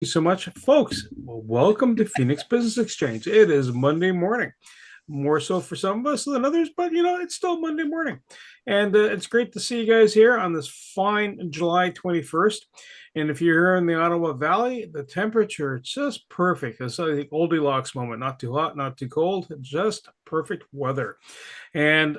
you so much, folks. Well, welcome to Phoenix Business Exchange. It is Monday morning, more so for some of us than others, but it's still Monday morning. And it's great to see you guys here on this fine July 21st. And if you're here in the Ottawa Valley, the temperature is just perfect. It's like the Goldilocks moment, not too hot, not too cold, just perfect weather. And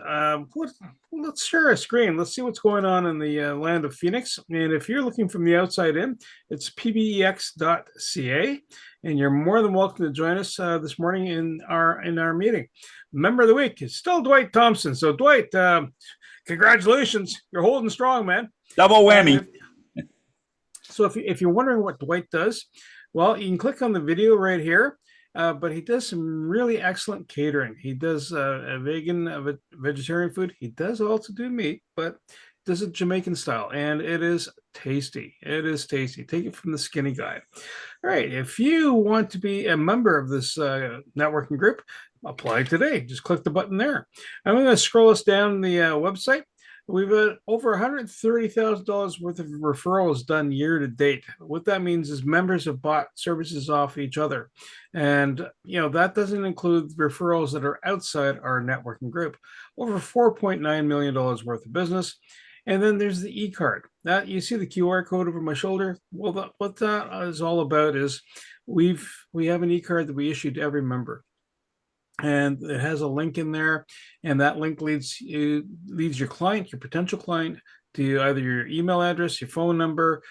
let's share a screen. Let's see what's going on in the land of Phoenix. And if you're looking from the outside in, it's pbex.ca. And you're more than welcome to join us this morning in our meeting. Member of the week is still Dwight Thompson. So Dwight, congratulations. You're holding strong, man. Double whammy. So if you're wondering what Dwight does, well, you can click on the video right here. But he does some really excellent catering. He does a vegetarian food. He does also do meat, but does it Jamaican style, and it is tasty. It is tasty. Take it from the skinny guy. All right. If you want to be a member of this networking group, apply today. Just click the button there. I'm going to scroll us down the website. We've had over $130,000 worth of referrals done year to date. What that means is members have bought services off each other. And, that doesn't include referrals that are outside our networking group. Over $4.9 million worth of business. And then there's the e-card. That you see the QR code over my shoulder. Well, what that is all about is we have an e-card that we issue to every member. And it has a link in there, and that link leads your client, your potential client, to either your email address, your phone number,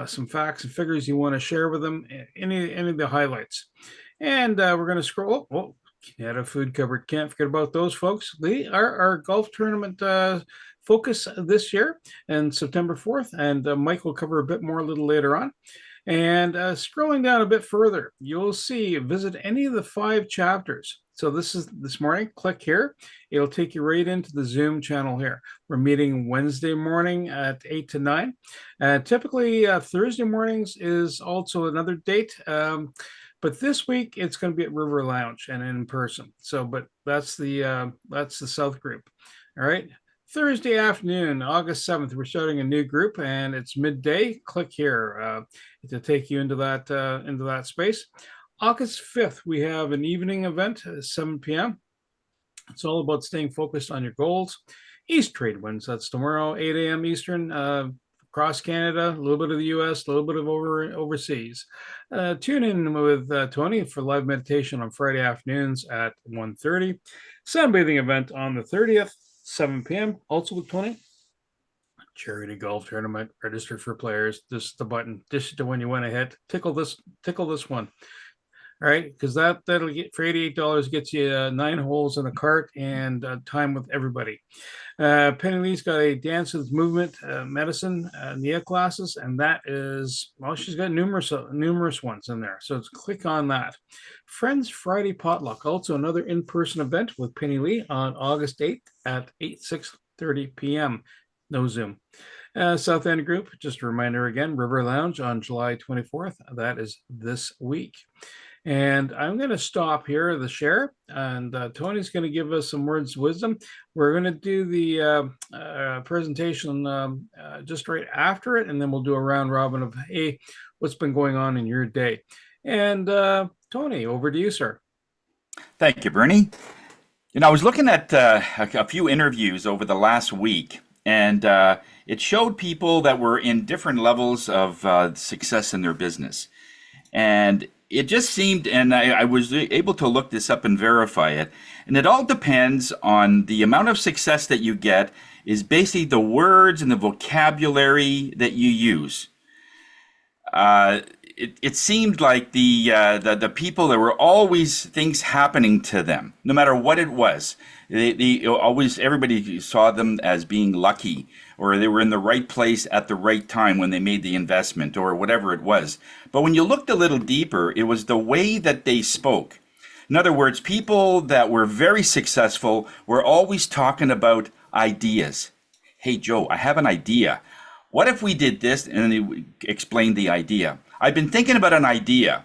some facts and figures you want to share with them, any of the highlights. And we're going to scroll. Oh, Canada Food Covered. Can't forget about those folks. They are our golf tournament focus this year, and September 4th. And Mike will cover a bit more a little later on. And scrolling down a bit further, you'll see visit any of the 5 chapters. So this morning, click here. It'll take you right into the Zoom channel here. We're meeting Wednesday morning at 8 to 9. Typically, Thursday mornings is also another date. But this week, it's going to be at River Lounge and in person. So, but that's the South group. All right. Thursday afternoon, August 7th, we're starting a new group, and it's midday. Click here to take you into that space. August 5th, we have an evening event at 7 p.m. It's all about staying focused on your goals. East Trade Winds, that's tomorrow, 8 a.m. Eastern, across Canada, a little bit of the U.S., a little bit of overseas. Tune in with Tony for live meditation on Friday afternoons at 1:30. Sunbathing event on the 30th. 7 p.m. Also with Tony. Charity golf tournament. Register for players. This is the button. This is the one you want to hit. Tickle this one. All right, because that'll get for $88 gets you 9 holes in a cart and time with everybody. Penny Lee's got a dance with movement medicine NIA classes, and that is she's got numerous ones in there. So click on that. Friends Friday potluck, also another in-person event with Penny Lee on August 8th at 6:30 p.m. No Zoom. South End Group, just a reminder again, River Lounge on July 24th. That is this week. And I'm going to stop here the share, and Tony's going to give us some words of wisdom. We're going to do the presentation just right after it, and then we'll do a round robin of, hey, what's been going on in your day? And Tony, over to you, sir. Thank you, Bernie. I was looking at a few interviews over the last week, and it showed people that were in different levels of success in their business. And it just seemed, and I was able to look this up and verify it, and it all depends on the amount of success that you get is basically the words and the vocabulary that you use. It seemed like the people, there were always things happening to them, no matter what it was. Everybody saw them as being lucky, or they were in the right place at the right time when they made the investment, or whatever it was. But when you looked a little deeper, it was the way that they spoke. In other words, people that were very successful were always talking about ideas. Hey, Joe, I have an idea. What if we did this? And then they explained the idea. I've been thinking about an idea.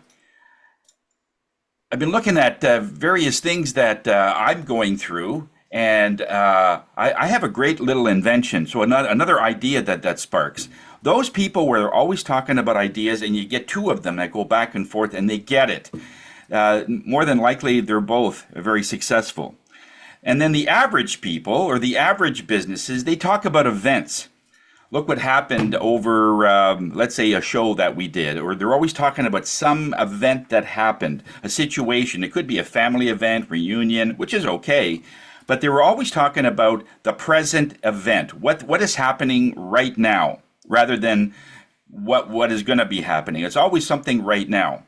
I've been looking at various things that I'm going through, And I have a great little invention. So another idea that sparks. Those people where they're always talking about ideas, and you get two of them that go back and forth, and they get it. More than likely, they're both very successful. And then the average people or the average businesses, they talk about events. Look what happened over, let's say, a show that we did, or they're always talking about some event that happened, a situation. It could be a family event, reunion, which is okay, but they were always talking about the present event, what is happening right now, rather than what is going to be happening. It's always something right now.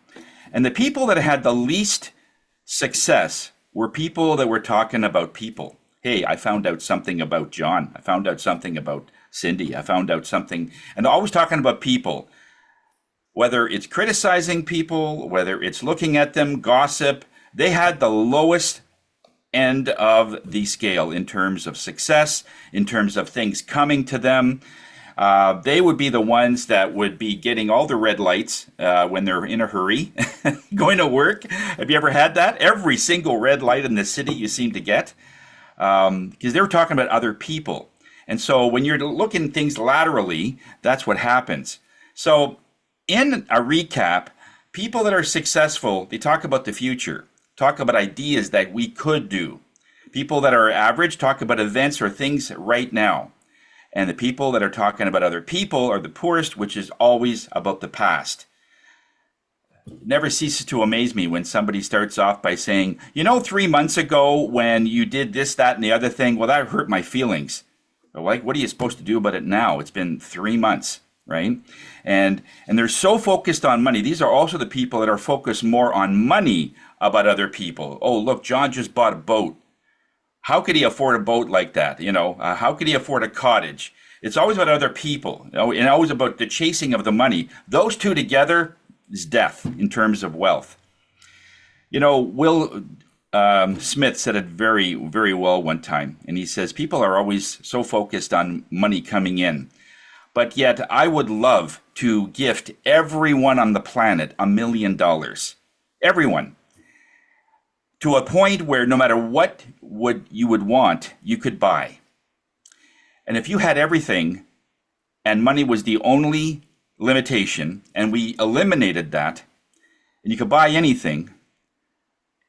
And the people that had the least success were people that were talking about people. Hey, I found out something about John. I found out something about Cindy. I found out something. And always talking about people, whether it's criticizing people, whether it's looking at them, gossip. They had the lowest end of the scale in terms of success, in terms of things coming to them. They would be the ones that would be getting all the red lights when they're in a hurry going to work. Have you ever had that? Every single red light in the city you seem to get, because they were talking about other people. And so when you're looking things laterally, that's what happens. So in a recap, people that are successful, they talk about the future, talk about ideas that we could do. People that are average talk about events or things right now. And the people that are talking about other people are the poorest, which is always about the past. It never ceases to amaze me when somebody starts off by saying, 3 months ago when you did this, that, and the other thing, well, that hurt my feelings. Like, what are you supposed to do about it now? It's been 3 months, right? And they're so focused on money. These are also the people that are focused more on money about other people. Oh, look, John just bought a boat. How could he afford a boat like that? How could he afford a cottage? It's always about other people, and always about the chasing of the money. Those two together is death in terms of wealth. Will Smith said it very, very well one time, and he says people are always so focused on money coming in, but yet I would love to gift everyone on the planet $1 million, everyone, to a point where no matter what you would want, you could buy. And if you had everything and money was the only limitation, and we eliminated that, and you could buy anything,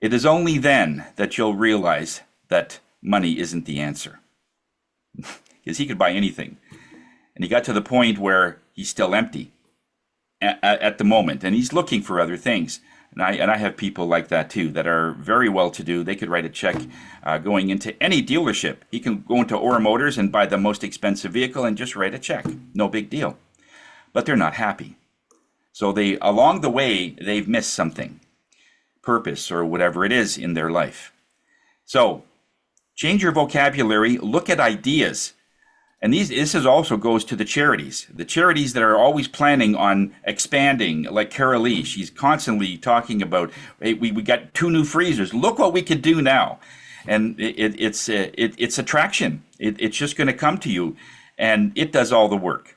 it is only then that you'll realize that money isn't the answer. Because he could buy anything. And he got to the point where he's still empty at the moment, and he's looking for other things. And I have people like that too that are very well to do. They could write a check going into any dealership. He can go into Ora Motors and buy the most expensive vehicle and just write a check. No big deal. But they're not happy. So along the way, they've missed something, purpose or whatever it is in their life. So change your vocabulary, look at ideas. And this also goes to the charities that are always planning on expanding, like Carol Lee. She's constantly talking about, hey, we got 2 new freezers. Look what we could do now. And it's attraction. It's just going to come to you, and it does all the work.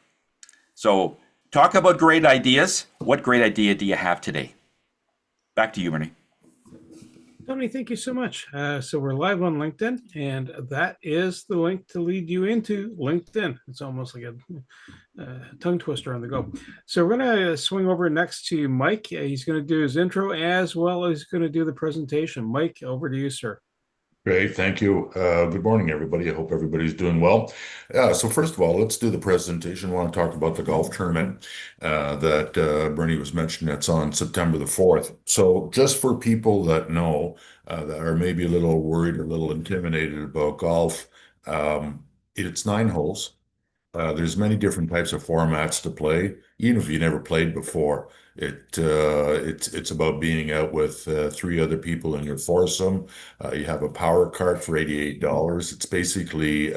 So talk about great ideas. What great idea do you have today? Back to you, Bernie. Tony, thank you so much. So we're live on LinkedIn, and that is the link to lead you into LinkedIn. It's almost like a tongue twister on the go. So we're going to swing over next to Mike. He's going to do his intro as well as going to do the presentation. Mike, over to you, sir. Great, thank you. Good morning, everybody. I hope everybody's doing well. So first of all, let's do the presentation. I want to talk about the golf tournament that Bernie was mentioning. That's on September the 4th. So just for people that know, that are maybe a little worried or a little intimidated about golf, it's 9 holes. There's many different types of formats to play, even if you never played before. It's about being out with 3 other people in your foursome. You have a power cart for $88. It's basically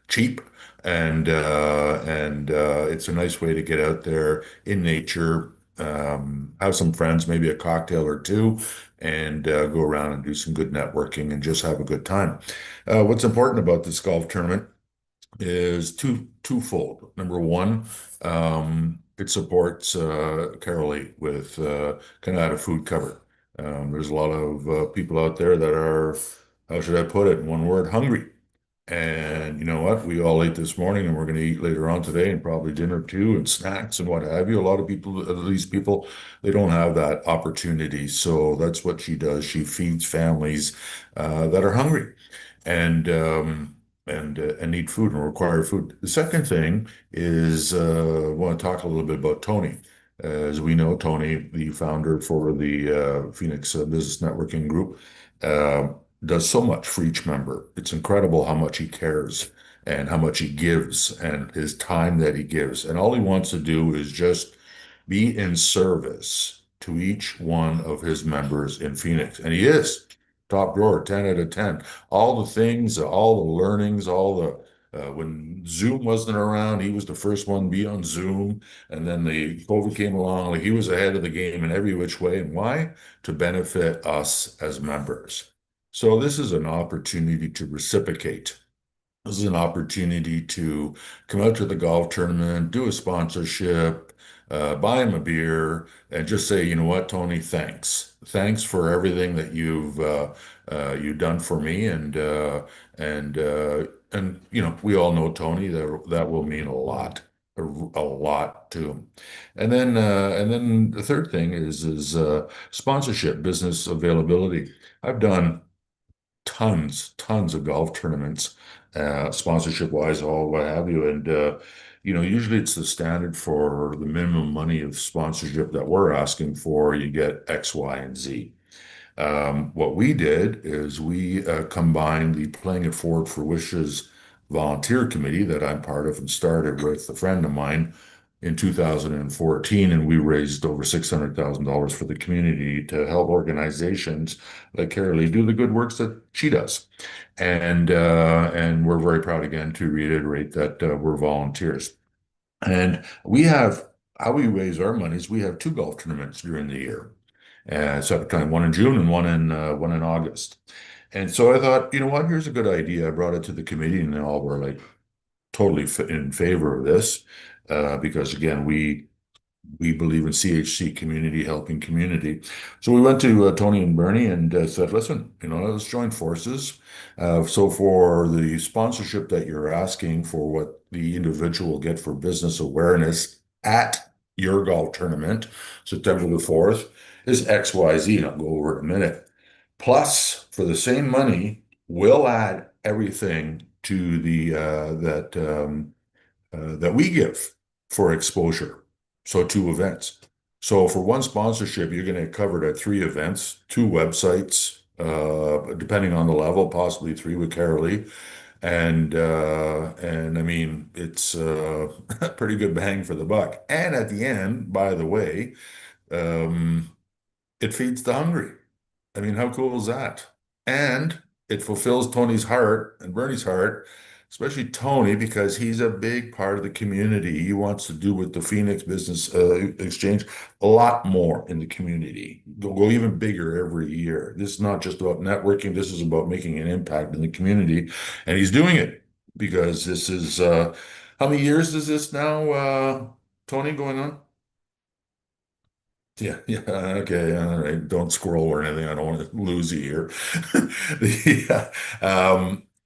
cheap, and it's a nice way to get out there in nature, have some friends, maybe a cocktail or two, and go around and do some good networking and just have a good time. What's important about this golf tournament is twofold. Number one, it supports Carol Lee with Canada Food Cover. There's a lot of people out there that are how should I put it in one word? Hungry. And you know what? We all ate this morning and we're going to eat later on today and probably dinner too and snacks and what have you. A lot of people, these people, they don't have that opportunity. So that's what she does. She feeds families that are hungry and and need food and require food. The second thing is I want to talk a little bit about Tony. As we know, Tony, the founder for the Phoenix Business Networking Group, uh, does so much for each member. It's incredible how much he cares and how much he gives and his time that he gives. And all he wants to do is just be in service to each one of his members in Phoenix. And he is top drawer, 10 out of 10. All the things, all the learnings, all the when Zoom wasn't around, he was the first one to be on Zoom. And then the COVID came along, like he was ahead of the game in every which way. And why? To benefit us as members. So this is an opportunity to reciprocate. This is an opportunity to come out to the golf tournament, do a sponsorship, buy him a beer, and just say, you know what, Tony, thanks. Thanks for everything that you've done for me, and you know, we all know Tony. That will mean a lot to him. And then the third thing is sponsorship, business availability. I've done tons of golf tournaments, sponsorship wise, all what have you. And, you know, usually it's the standard for the minimum money of sponsorship that we're asking for. You get X, Y, and Z. What we did is we combined the Playing It Forward for Wishes volunteer committee that I'm part of and started with a friend of mine in 2014, and we raised over $600,000 for the community to help organizations like Carolee do the good works that she does. And we're very proud again to reiterate that we're volunteers. And we have how we raise our monies. We have two golf tournaments during the year. Separate time, one in June and one in August. And so I thought, you know what, here's a good idea. I brought it to the committee, and they all were like totally in favor of this because again, we believe in CHC, community helping community. So we went to Tony and Bernie and said, listen, you know, let's join forces. So for the sponsorship that you're asking for what the individual will get for business awareness at your golf tournament, September the 4th, is XYZ, and I'll go over it in a minute. Plus, for the same money, we'll add everything to the that we give for exposure. So two events. So for one sponsorship, you're going to get covered at three events, two websites, depending on the level, possibly three with Carolee. And I mean, it's a pretty good bang for the buck. And at the end, by the way, um, it feeds the hungry. I mean, how cool is that? And it fulfills Tony's heart and Bernie's heart, especially Tony, because he's a big part of the community. He wants to do with the Phoenix Business Exchange a lot more in the community, go even bigger every year. This is not just about networking. This is about making an impact in the community. And he's doing it because this is, how many years is this now, Tony, going on? Yeah, yeah, okay, all right. Don't scroll or anything. I don't want to lose you here.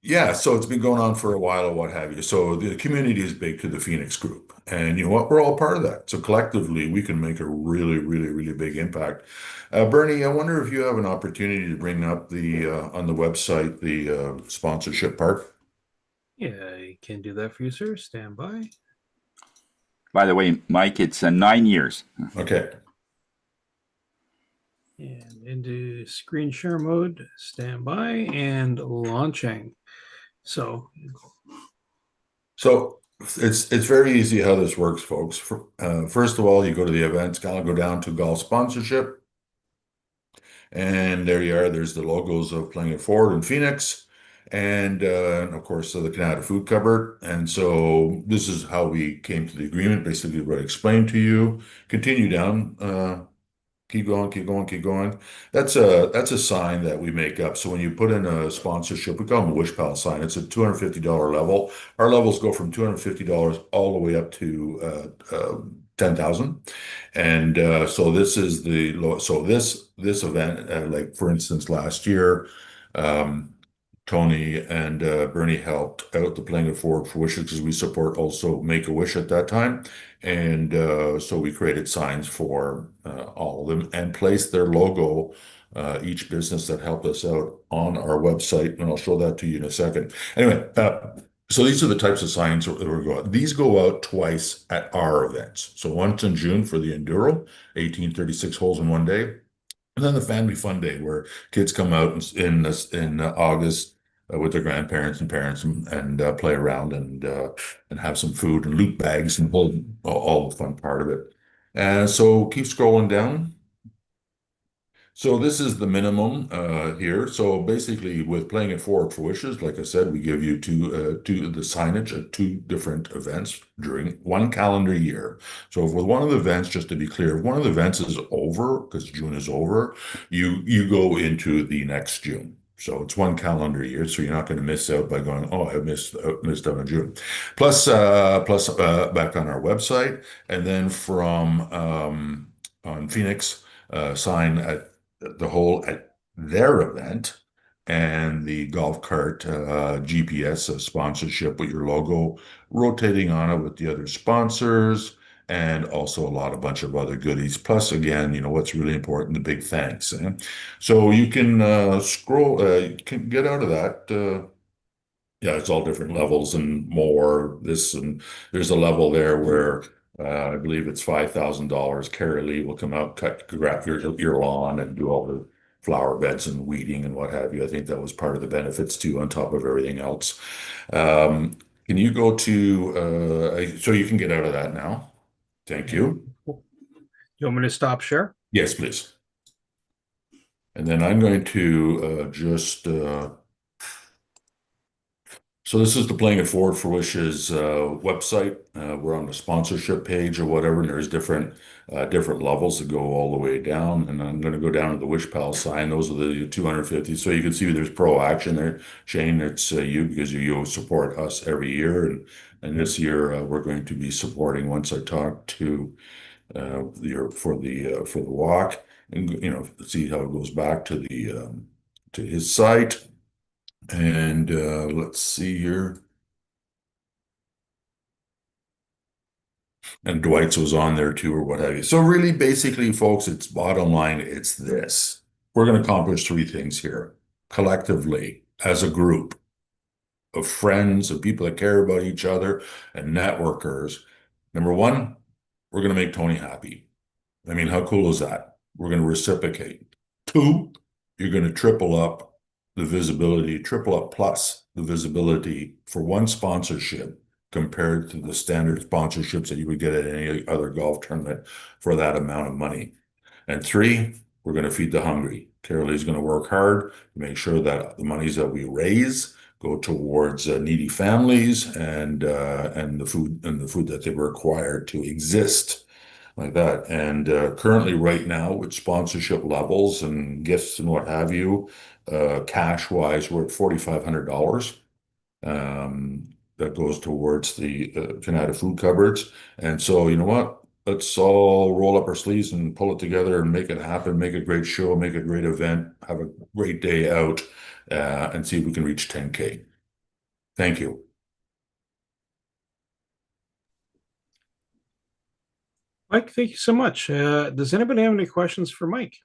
Yeah, so it's been going on for a while or what have you. So the community is big to the Phoenix group. And you know what? We're all part of that. So collectively, we can make a really big impact. Bernie, I wonder if you have an opportunity to bring up the on the website the sponsorship part. Yeah, I can do that for you, sir. Stand by. By the way, Mike, it's 9 years. Okay. And into screen share mode, stand by, and launching. So, So it's very easy how this works, folks. First of all, you go to the events, kind of go down to golf sponsorship, and there you are. There's the logos of Playing It Forward in Phoenix, and of course the Canada Food Cupboard. And so this is how we came to the agreement. Basically, what I explained to you. Continue down. Keep going, keep going, keep going. That's a sign that we make up. So when you put in a sponsorship, we call them a wish pal sign. It's a $250 level. Our levels go from $250 all the way up to 10,000. And so this is the low. So this event, like for instance, last year, Tony and Bernie helped out the Playing It Forward for Wishes because we support also Make-A-Wish at that time. And so we created signs for all of them and placed their logo, each business that helped us out on our website. And I'll show that to you in a second. Anyway, so these are the types of signs that we're going. These go out twice at our events. So once in June for the Enduro, 1836 holes in one day. And then the Family Fun Day, where kids come out in August with their grandparents and parents and play around and have some food and loot bags and all the fun part of it. And so keep scrolling down. So this is the minimum here. So basically, with Playing It Forward for Wishes, like I said, we give you two the signage at two different events during one calendar year. So with one of the events, just to be clear, if one of the events is over, because June is over, you go into the next June. So it's one calendar year, so you're not going to miss out by going, oh, I missed out on June. Plus, back on our website, and then from on Phoenix, sign at the hole at their event and the golf cart GPS sponsorship with your logo rotating on it with the other sponsors and also a bunch of other goodies. Plus, again, what's really important, the big thanks. So you can you can get out of that. Yeah, it's all different levels and more. This and there's a level there where I believe it's $5,000. Carrie Lee will come out, cut your lawn, and do all the flower beds and weeding and what have you. I think that was part of the benefits too, on top of everything else. Can you go to so you can get out of that now? Thank you. You want me to stop share? Yes, please. And then I'm going to just so this is the Playing It Forward for Wishes website. We're on the sponsorship page or whatever, and there's different levels that go all the way down. And I'm going to go down to the Wish Pal sign. Those are the 250. So you can see there's pro action there. Shane, it's you because you support us every year, and this year we're going to be supporting once I talk to your for the walk and see how it goes back to his site. And let's see here. And Dwight's was on there too, or what have you. So really, basically, folks, it's bottom line, it's this. We're going to accomplish three things here collectively as a group of friends and people that care about each other and networkers. Number one, we're going to make Tony happy. I mean, how cool is that? We're going to reciprocate. Two, you're going to triple up plus the visibility for one sponsorship compared to the standard sponsorships that you would get at any other golf tournament for that amount of money. And three, we're going to feed the hungry. Carolee's going to work hard to make sure that the monies that we raise go towards needy families and the food that they require to exist like that. And currently, right now, with sponsorship levels and gifts and what have you, cash wise, we're at $4,500. That goes towards the Canada food cupboards. And so, you know what? Let's all roll up our sleeves and pull it together and make it happen, make a great show, make a great event, have a great day out, and see if we can reach 10K. Thank you. Mike, thank you so much. Does anybody have any questions for Mike?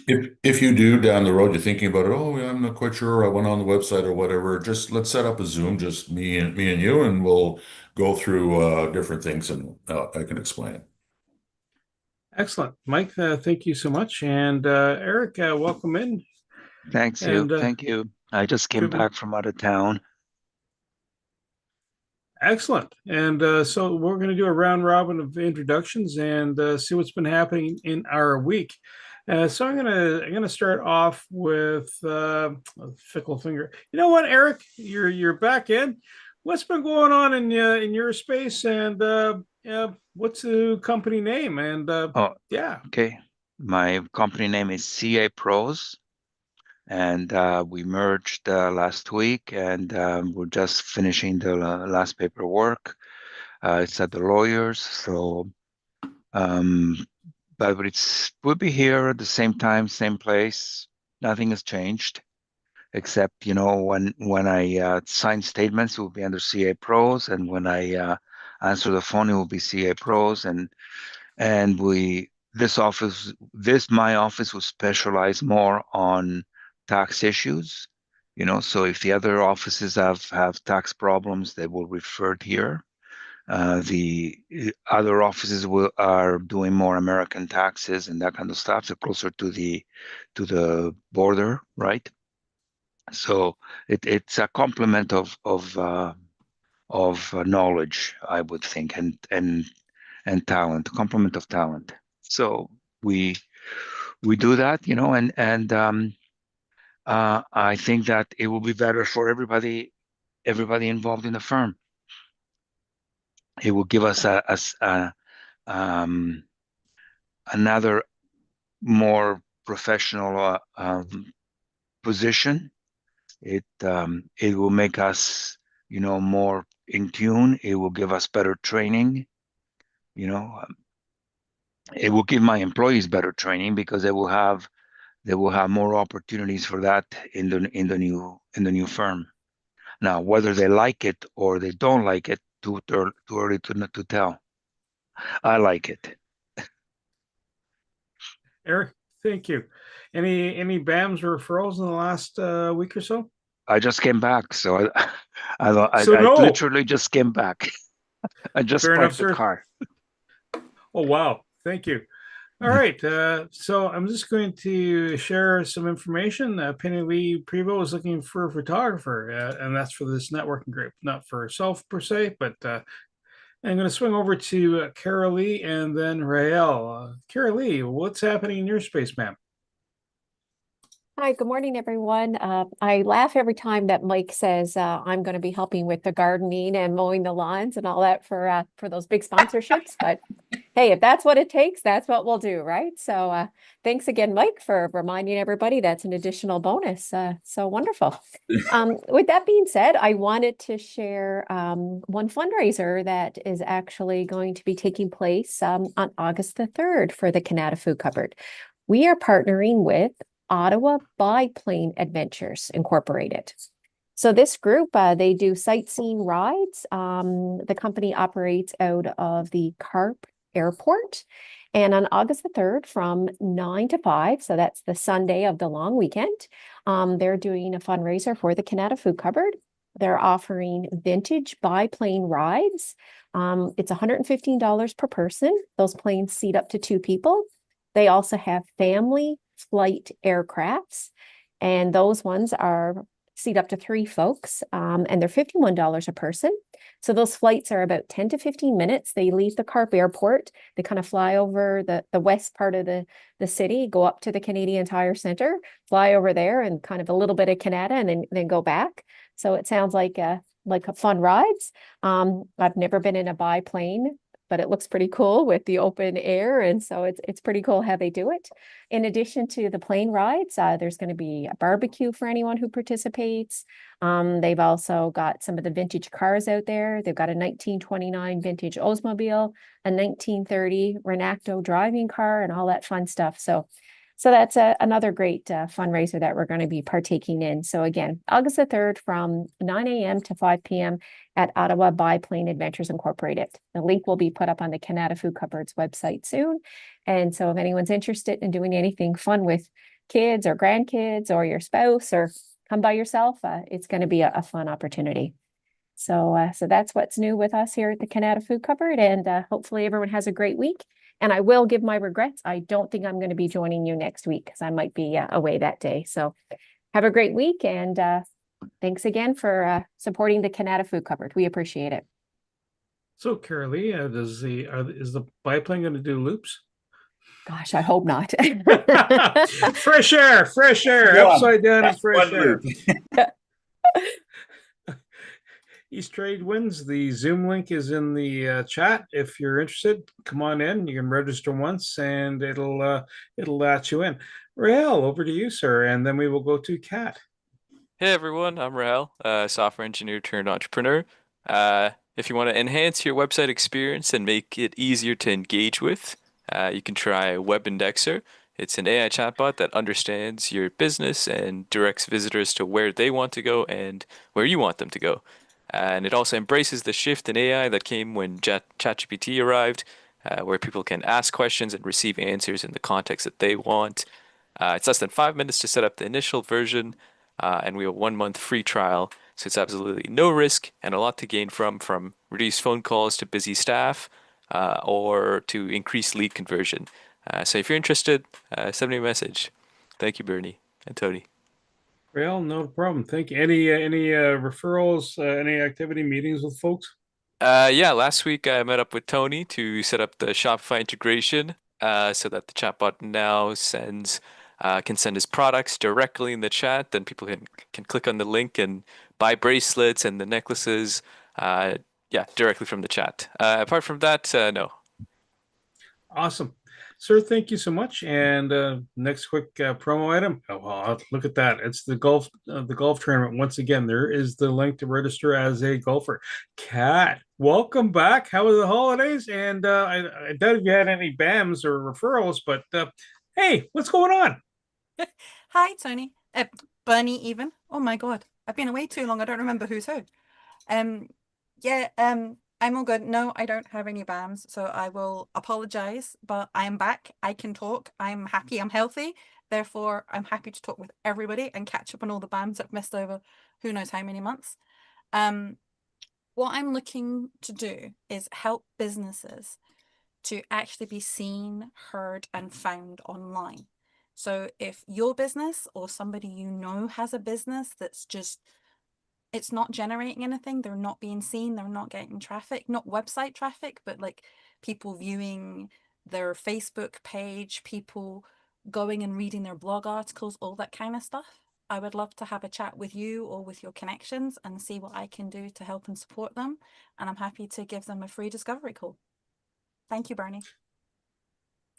If you do down the road, you're thinking about it, oh, yeah, I'm not quite sure. I went on the website or whatever. Just let's set up a Zoom, just me and you, and we'll go through different things and I can explain it. Excellent. Mike, thank you so much. And Eric, welcome in. Thanks, you. And Thank you. I just came back from out of town. excellent. And so we're going to do a round robin of introductions and see what's been happening in our week. So I'm gonna start off with fickle finger. You know what, Eric? You're back in. What's been going on in your space, and what's the company name? And Oh, yeah, okay. My company name is CA Pros, and we merged last week, and we're just finishing the last paperwork. It's at the lawyers, so but we'll be here at the same time, same place, Nothing has changed except, when I sign statements, it will be under CA Pros, and when I answer the phone, it will be CA Pros, and my office will specialize more on tax issues. So if the other offices have tax problems, they will refer it here. The other offices are doing more American taxes and that kind of stuff. They're closer to the border, right? So it's a complement of knowledge, I would think, and talent, complement of talent. So we we do that, and I think that it will be better for everybody involved in the firm. It will give us um, another more professional position. It will make us, more in tune. It will give us better training. You know, it will give my employees better training because they will have more opportunities for that in the new firm. Now, whether they like it or they don't like it, too early to tell. I like it. Eric, thank you. Any BAMs or referrals in the last week or so? I just came back, so So I no. literally just came back. I just Fair enough, parked the sir. car. Oh wow, thank you. All right, so I'm just going to share some information. Penny Lee Prevo is looking for a photographer, and that's for this networking group, not for herself per se, but I'm going to swing over to Carol Lee and then Rael. Carol Lee, what's happening in your space, ma'am? Hi, good morning, everyone. I laugh every time that Mike says I'm going to be helping with the gardening and mowing the lawns and all that for those big sponsorships. But hey, if that's what it takes, that's what we'll do, right? So thanks again, Mike, for reminding everybody that's an additional bonus. So wonderful. With that being said, I wanted to share one fundraiser that is actually going to be taking place on August the 3rd for the Canada Food Cupboard. We are partnering with Ottawa Biplane Adventures Incorporated. So this group, they do sightseeing rides. The company operates out of the Carp Airport. And on August the 3rd from 9 to 5, so that's the Sunday of the long weekend, they're doing a fundraiser for the Canada Food Cupboard. They're offering vintage biplane rides. It's $115 per person. Those planes seat up to 2 people. They also have family flight aircrafts, and those ones are seat up to 3 folks, and they're $51 a person. So those flights are about 10 to 15 minutes. They leave the Carp Airport. They kind of fly over the west part of the city, go up to the Canadian Tire Center, fly over there and kind of a little bit of Canada, and then go back. So it sounds like a fun rides. I've never been in a biplane, but it looks pretty cool with the open air. And so it's pretty cool how they do it. In addition to the plane rides, there's going to be a barbecue for anyone who participates. They've also got some of the vintage cars out there. They've got a 1929 vintage Oldsmobile, a 1930 Renacto driving car, and all that fun stuff. So that's another great fundraiser that we're going to be partaking in. So again, August the 3rd from 9 a.m. to 5 p.m. at Ottawa Biplane Adventures Incorporated. The link will be put up on the Canada Food Cupboard's website soon. And so if anyone's interested in doing anything fun with kids or grandkids or your spouse or come by yourself, it's going to be a fun opportunity. So that's what's new with us here at the Canada Food Cupboard. And hopefully everyone has a great week. And I will give my regrets. I don't think I'm going to be joining you next week because I might be away that day. So have a great week. And thanks again for supporting the Canada Food Cupboard. We appreciate it. So, Carol Lee, is the biplane going to do loops? Gosh, I hope not. Fresh air, upside down and fresh air. East Trade wins. The Zoom link is in the chat. If you're interested, come on in. You can register once, and it'll let you in. Rael, over to you, sir, and then we will go to Kat. Hey everyone, I'm Rahel, software engineer turned entrepreneur. If you want to enhance your website experience and make it easier to engage with, you can try Web Indexer. It's an AI chatbot that understands your business and directs visitors to where they want to go and where you want them to go. And it also embraces the shift in AI that came when ChatGPT arrived, where people can ask questions and receive answers in the context that they want. It's less than 5 minutes to set up the initial version, and we have a 1 month free trial. So it's absolutely no risk and a lot to gain from reduced phone calls to busy staff, or to increase lead conversion. So if you're interested, send me a message. Thank you, Bernie and Tony. Well, no problem. Thank you. Any referrals, any activity meetings with folks? Yeah, last week I met up with Tony to set up the Shopify integration, so that the chatbot now can send his products directly in the chat. Then people can click on the link and buy bracelets and the necklaces, yeah, directly from the chat. Apart from that, no. Awesome. Sir, thank you so much. And next quick promo item. Oh, wow, look at that. It's the golf tournament. Once again, there is the link to register as a golfer. Kat, welcome back. How was the holidays? And I doubt if you had any BAMs or referrals, but hey, what's going on? Hi, Tony. Bernie, even. Oh my God, I've been away too long. I don't remember who's who. Yeah. I'm all good. No, I don't have any BAMs, so I will apologize. But I am back. I can talk. I'm happy. I'm healthy. Therefore, I'm happy to talk with everybody and catch up on all the BAMs I've missed over who knows how many months. What I'm looking to do is help businesses to actually be seen, heard, and found online. So if your business or somebody you know has a business that's just, it's not generating anything, they're not being seen, they're not getting traffic, not website traffic, but like people viewing their Facebook page, people going and reading their blog articles, all that kind of stuff. I would love to have a chat with you or with your connections and see what I can do to help and support them. And I'm happy to give them a free discovery call. Thank you, Bernie.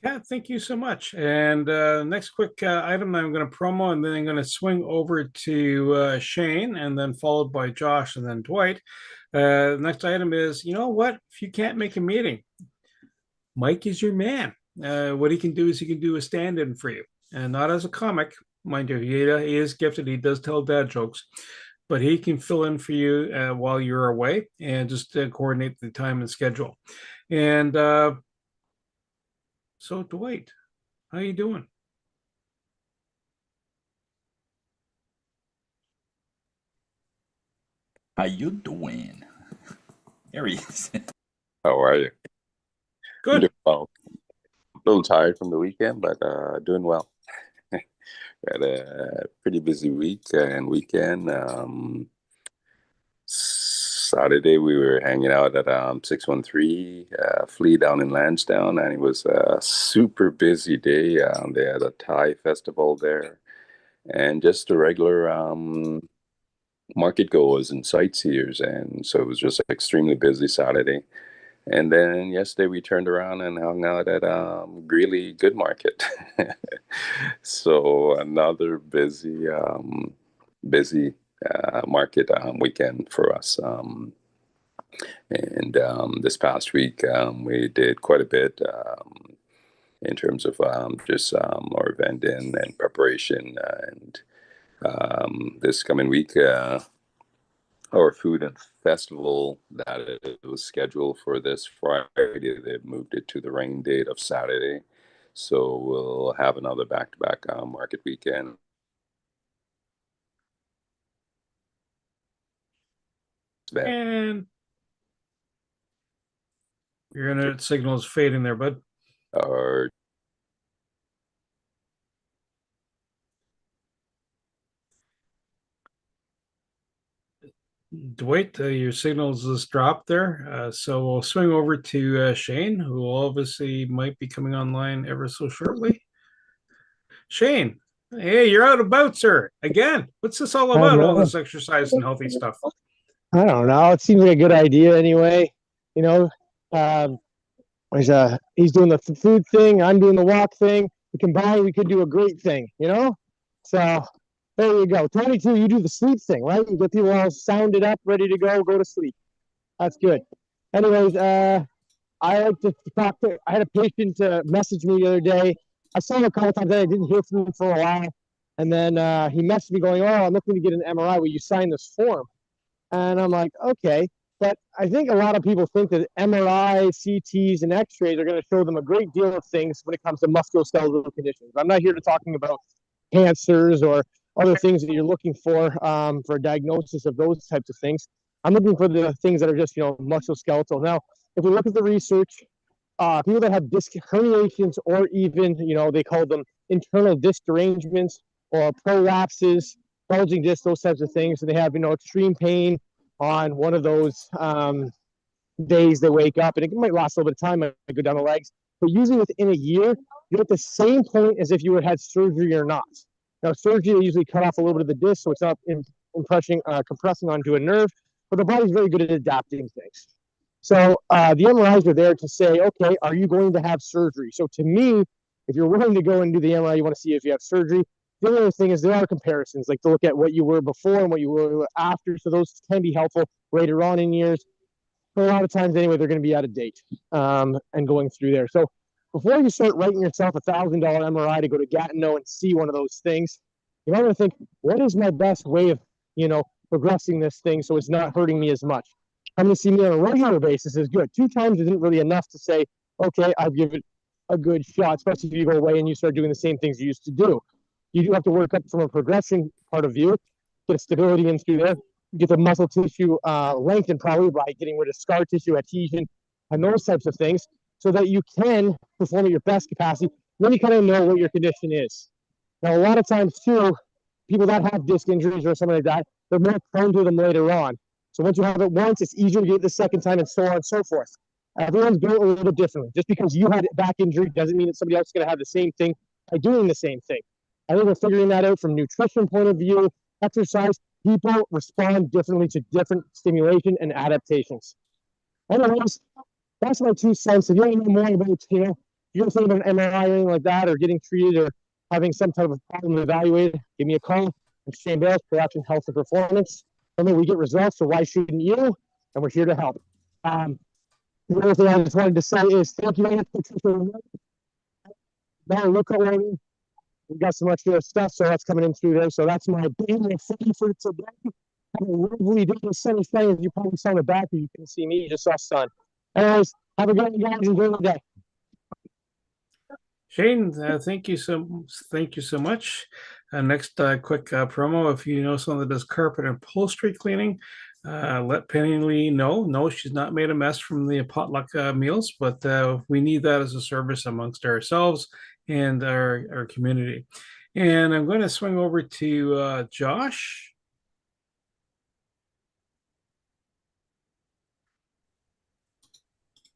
Yeah, thank you so much. And next quick item I'm going to promo, and then I'm going to swing over to Shane, and then followed by Josh, and then Dwight. Next item is, you know what? If you can't make a meeting, Mike is your man. What he can do is he can do a stand-in for you, and not as a comic, mind you. He is gifted. He does tell dad jokes, but he can fill in for you while you're away and just coordinate the time and schedule. And so, Dwight, how you doing? How you doing? There he is. How are you? Good. Doing well. A little tired from the weekend, but doing well. Had a pretty busy week and weekend. Saturday we were hanging out at 613 Flea down in Lansdowne, and it was a super busy day. They had a Thai festival there, and just the regular market goers and sightseers, and so it was just extremely busy Saturday. And then yesterday we turned around and hung out at Greeley Good Market. So another busy market weekend for us. And this past week we did quite a bit in terms of just our vending and preparation. And this coming week, our food and festival that it was scheduled for this Friday, they moved it to the rain date of Saturday. So we'll have another back-to-back market weekend. And your internet signal is fading there, bud. Our Dwight, your signals just dropped there. So we'll swing over to Shane, who obviously might be coming online ever so shortly. Shane, hey, you're out about, sir. Again, what's this all about, all this exercise and healthy stuff? I don't know. It seems like a good idea anyway. You know, he's doing the food thing. I'm doing the walk thing. We combine, we could do a great thing, you know? So there you go. 22, you do the sleep thing, right? You get people all sounded up, ready to go to sleep. That's good. Anyways, I like to talk to, I had a patient message me the other day I saw him a couple times, then I didn't hear from him for a while. And then he messaged me going, "Oh, I'm looking to get an MRI. Will you sign this form?" And I'm like, okay. But I think a lot of people think that MRI, CTs, and X-rays are going to show them a great deal of things when it comes to musculoskeletal conditions. I'm not here to talking about cancers or other things that you're looking for a diagnosis of those types of things. I'm looking for the things that are just, musculoskeletal. Now, if we look at the research, people that have disc herniations or even, they call them internal disc derangements or prolapses, bulging discs, those types of things, and they have, extreme pain on one of those days they wake up, and it might last a little bit of time, I go down the legs, but usually within a year, you're at the same point as if you had surgery or not. Now, surgery, they usually cut off a little bit of the disc, so it's not compressing onto a nerve, but the body's very good at adapting things. So the MRIs are there to say, okay, are you going to have surgery? So to me, if you're willing to go and do the MRI, you want to see if you have surgery. The other thing is there are comparisons, like to look at what you were before and what you were after. So those can be helpful later on in years. But a lot of times, anyway, they're going to be out of date and going through there. So before you start writing yourself $1,000 MRI to go to Gatineau and see one of those things, you might want to think, what is my best way of, progressing this thing so it's not hurting me as much? Coming to see me on a regular basis is good. 2 times isn't really enough to say, okay, I've given it a good shot, especially if you go away and you start doing the same things you used to do. You do have to work up from a progression part of view, get a stability in through there, get the muscle tissue lengthened probably by getting rid of scar tissue, adhesion, and those types of things so that you can perform at your best capacity. Then you kind of know what your condition is. Now, a lot of times too, people that have disc injuries or something like that, they're more prone to them later on. So once you have it once, it's easier to get it the second time and so on and so forth. Everyone's built a little differently. Just because you had a back injury doesn't mean that somebody else is going to have the same thing by doing the same thing. I think we're figuring that out from nutrition point of view, exercise. People respond differently to different stimulation and adaptations. Anyways, that's my 2 cents. If you want to know more about, you're thinking about an MRI or anything like that, or getting treated or having some type of problem evaluated, give me a call. I'm Shane Bales, Production Health and Performance. I mean, we get results, so why shouldn't you? And we're here to help. The other thing I just wanted to say is thank you very much for now look at we got some extra stuff, so that's coming in through there. So that's my daily thing for today. Have a lovely day. The sun is shining. You probably saw the back, you can see me. You just saw sun. Anyways, have a good one, guys. Enjoy the day. Shane, thank you so much. Next, quick promo. If you know someone that does carpet and upholstery cleaning, let Penny Lee know. No, she's not made a mess from the potluck meals, but we need that as a service amongst ourselves and our community. And I'm going to swing over to Josh.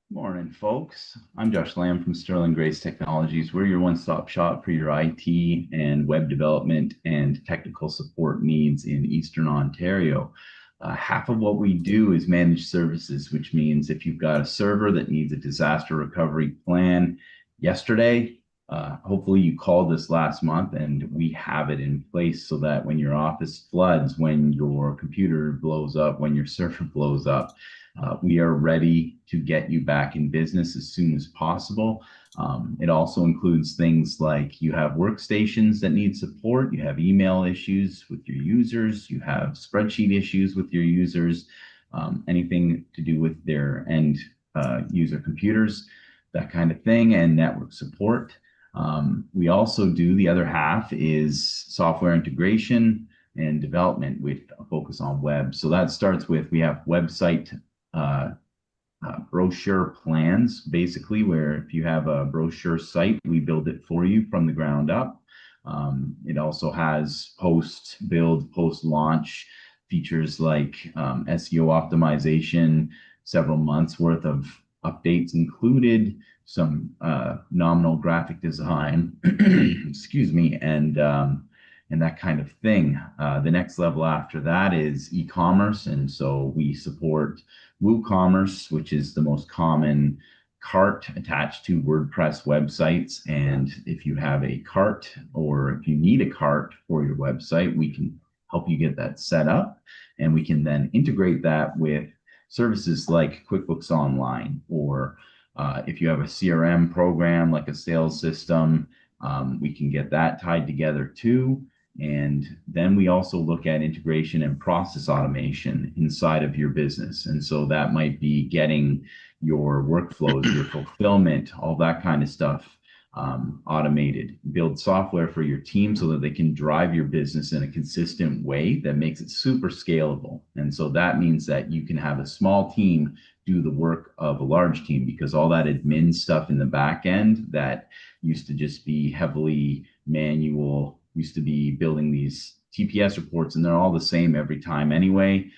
Morning, folks. I'm Josh Lamb from Sterling Grace Technologies. We're your one-stop shop for your IT and web development and technical support needs in Eastern Ontario. Half of what we do is managed services, which means if you've got a server that needs a disaster recovery plan yesterday, hopefully you called us last month and we have it in place so that when your office floods, when your computer blows up, when your server blows up, we are ready to get you back in business as soon as possible. It also includes things like you have workstations that need support, you have email issues with your users, you have spreadsheet issues with your users, anything to do with their end user computers, that kind of thing, and network support. We also do, the other half is software integration and development with a focus on web. So that starts with, we have website brochure plans, basically, where if you have a brochure site, we build it for you from the ground up. It also has post-build, post-launch features like SEO optimization, several months worth of updates included, some nominal graphic design, excuse me, and that kind of thing. The next level after that is e-commerce, and so we support WooCommerce, which is the most common cart attached to WordPress websites. And if you have a cart, or if you need a cart for your website, we can help you get that set up, and we can then integrate that with services like QuickBooks Online, or if you have a CRM program like a sales system, We can get that tied together too. And then we also look at integration and process automation inside of your business. And so that might be getting your workflows, your fulfillment, all that kind of stuff automated. Build software for your team so that they can drive your business in a consistent way that makes it super scalable. And so that means that you can have a small team do the work of a large team, because all that admin stuff in the back end that used to just be heavily manual, used to be building these TPS reports, and they're all the same every time anyway.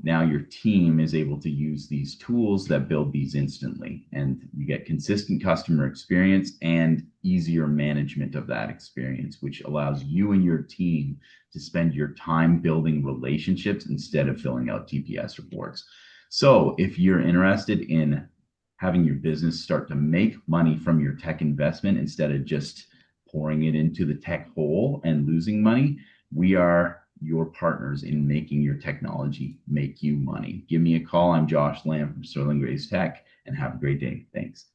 Now your team is able to use these tools that build these instantly, and you get consistent customer experience and easier management of that experience, which allows you and your team to spend your time building relationships instead of filling out TPS reports. So if you're interested in having your business start to make money from your tech investment instead of just pouring it into the tech hole and losing money, we are your partners in making your technology make you money. Give me a call. I'm Josh Lamb from Sterling Grace Tech, and have a great day. Thanks.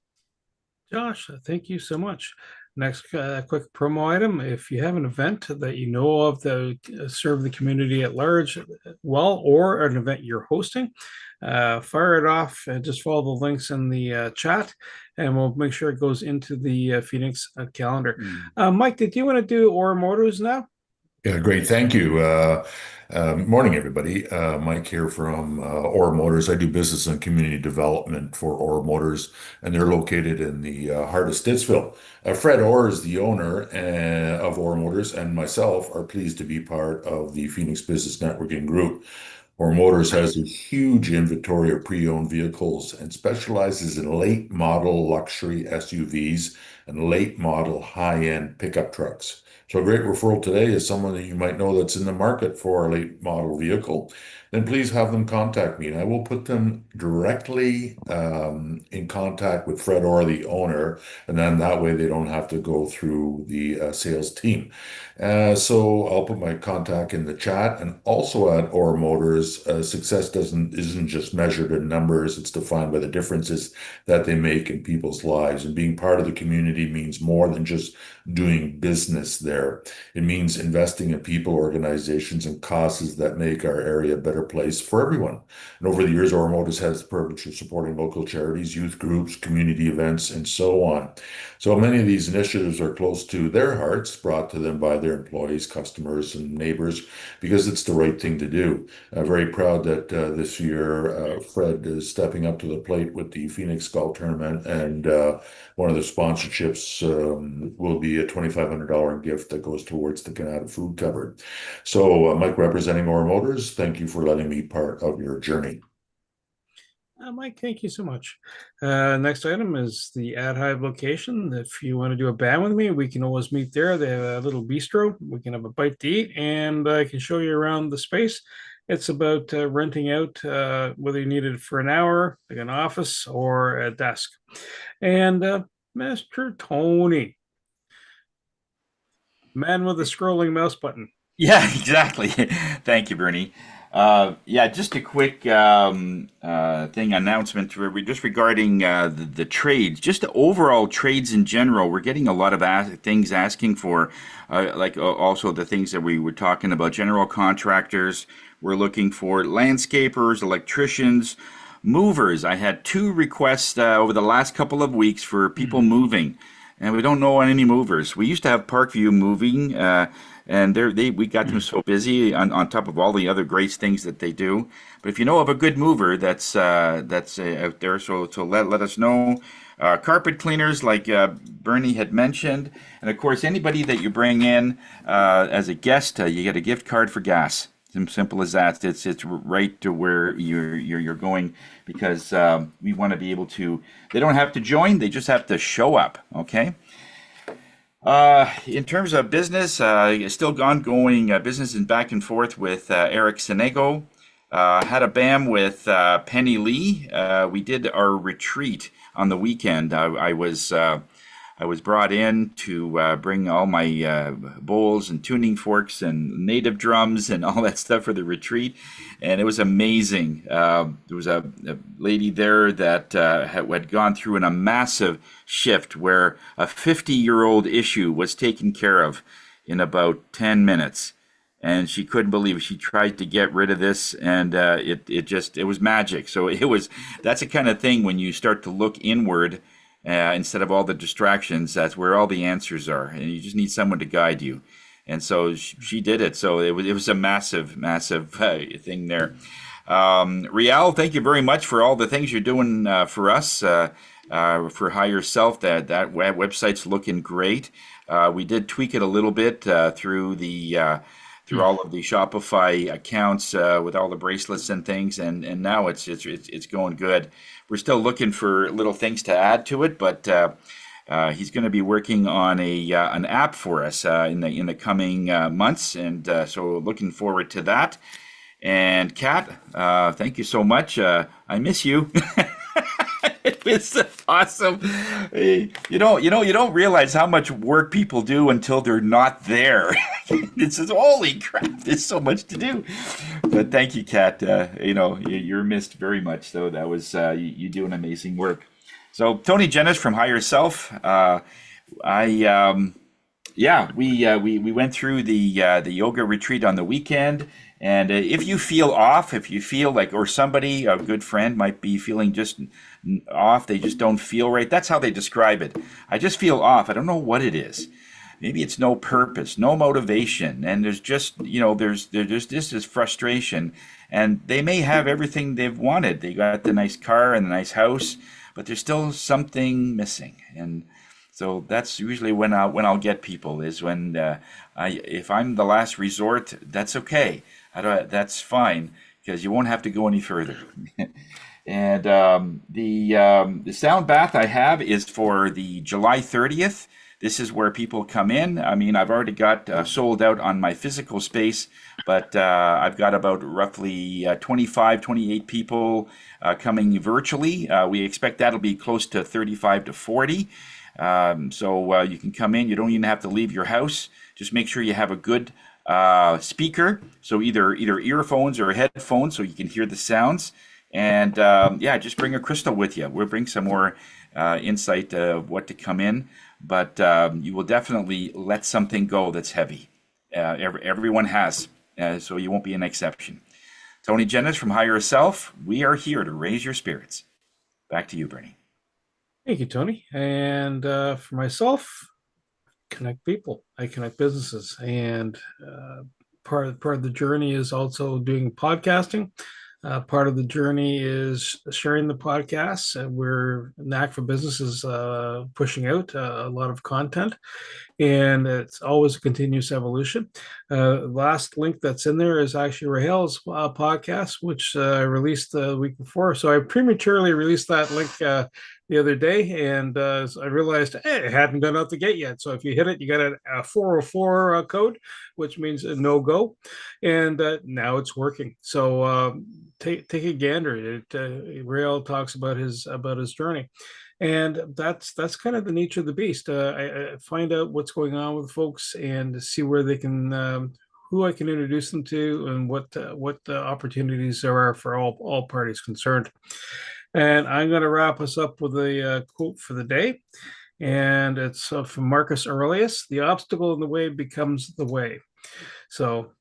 Josh, thank you so much. Next quick promo item. If you have an event that you know of that serve the community at large well, or an event you're hosting, fire it off and just follow the links in the chat, and we'll make sure it goes into the Phoenix calendar. Mike, did you want to do Ore Motors now? Yeah, great. Thank you. Morning, everybody. Mike here from Ore Motors. I do business and community development for Ore Motors, and they're located in the heart of Stittsville. Fred Orr is the owner of Ore Motors, and myself are pleased to be part of the Phoenix Business Networking Group. Ore Motors has a huge inventory of pre-owned vehicles and specializes in late model luxury SUVs and late model high-end pickup trucks. So a great referral today is someone that you might know that's in the market for a late model vehicle. Then please have them contact me, and I will put them directly in contact with Fred Orr, the owner, and then that way they don't have to go through the sales team. So I'll put my contact in the chat, and also at Ore Motors, success isn't just measured in numbers; it's defined by the differences that they make in people's lives. And being part of the community means more than just doing business there. It means investing in people, organizations, and causes that make our area a better place for everyone. And over the years, Ore Motors has the privilege of supporting local charities, youth groups, community events, and so on. So many of these initiatives are close to their hearts, brought to them by their employees, customers, and neighbors, because it's the right thing to do. I'm very proud that this year Fred is stepping up to the plate with the Phoenix Golf Tournament, and one of the sponsorships will be a $2,500 gift that goes towards the Canada Food Cupboard. So Mike, representing Ore Motors, thank you for letting me be part of your journey. Mike, thank you so much. Next item is the Ad Hive location. If you want to do a band with me, we can always meet there. They have a little bistro. We can have a bite to eat, and I can show you around the space. It's about renting out, whether you need it for an hour, like an office, or a desk. And Master Tony, man with the scrolling mouse button. Yeah, exactly. Thank you, Bernie. Yeah, just a quick announcement just regarding the trades, just the overall trades in general. We're getting a lot of things asking for, also the things that we were talking about, general contractors. We're looking for landscapers, electricians, movers. I had 2 requests over the last couple of weeks for people moving, and we don't know any movers. We used to have Parkview moving, and we got them so busy on top of all the other great things that they do. But if you know of a good mover that's out there, so let us know. Carpet cleaners, like Bernie had mentioned, and of course anybody that you bring in as a guest, you get a gift card for gas. Simple as that. It's right to where you're going, because we want to be able to. They don't have to join; they just have to show up. Okay. In terms of business, still ongoing business and back and forth with Eric Senego. Had a BAM with Penny Lee. We did our retreat on the weekend. I was I was brought in to bring all my bowls and tuning forks and native drums and all that stuff for the retreat, and it was amazing. There was a lady there that had gone through a massive shift where a 50-year-old issue was taken care of in about 10 minutes. And she couldn't believe it. She tried to get rid of this, and it was magic. So that's the kind of thing when you start to look inward instead of all the distractions. That's where all the answers are, and you just need someone to guide you. And so she did it. So it was a massive thing there. Rial, thank you very much for all the things you're doing for us for Hire Self. That website's looking great. We did tweak it a little bit through all of the Shopify accounts with all the bracelets and things, and now it's going good. We're still looking for little things to add to it, but he's going to be working on an app for us in the coming months, and so looking forward to that. And Kat, thank you so much. I miss you. It was awesome. You don't realize how much work people do until they're not there. It's just, holy crap, there's so much to do. But thank you, Kat. You're missed very much. So that was you do an amazing work. So Tony Jennis from Hire Self. We went through the yoga retreat on the weekend. And if you feel off, if you feel like, or somebody, a good friend might be feeling just off, they just don't feel right. That's how they describe it. I just feel off. I don't know what it is. Maybe it's no purpose, no motivation. And there's just, there's just this frustration. And they may have everything they've wanted. They got the nice car and the nice house, but there's still something missing. And so that's usually when I'll get people is when if I'm the last resort, that's okay. That's fine because you won't have to go any further. And the sound bath I have is for the July 30th. This is where people come in. I mean, I've already got sold out on my physical space, but I've got about roughly 25, 28 people coming virtually. We expect that'll be close to 35 to 40. So you can come in. You don't even have to leave your house. Just make sure you have a good speaker, so either earphones or headphones, so you can hear the sounds. And just bring a crystal with you. We'll bring some more insight of what to come in, but you will definitely let something go that's heavy. Everyone has, so you won't be an exception. Tony Jennis from Hire Self. We are here to raise your spirits. Back to you, Bernie. Thank you, Tony. And for myself, connect people. I connect businesses, and part of the journey is also doing podcasting. Part of the journey is sharing the podcasts. We're Knack for Business is pushing out a lot of content, and it's always a continuous evolution. Last link that's in there is actually Rahel's podcast, which I released the week before. So I prematurely released that link the other day, and I realized it hadn't gone out the gate yet. So if you hit it, you got a 404 code, which means a no go, and now it's working. So take a gander. Rael talks about his journey. And that's kind of the nature of the beast. I find out what's going on with folks and see where they can, who I can introduce them to, and what the opportunities there are for all parties concerned. And I'm going to wrap us up with a quote for the day, and it's from Marcus Aurelius: "The obstacle in the way becomes the way." So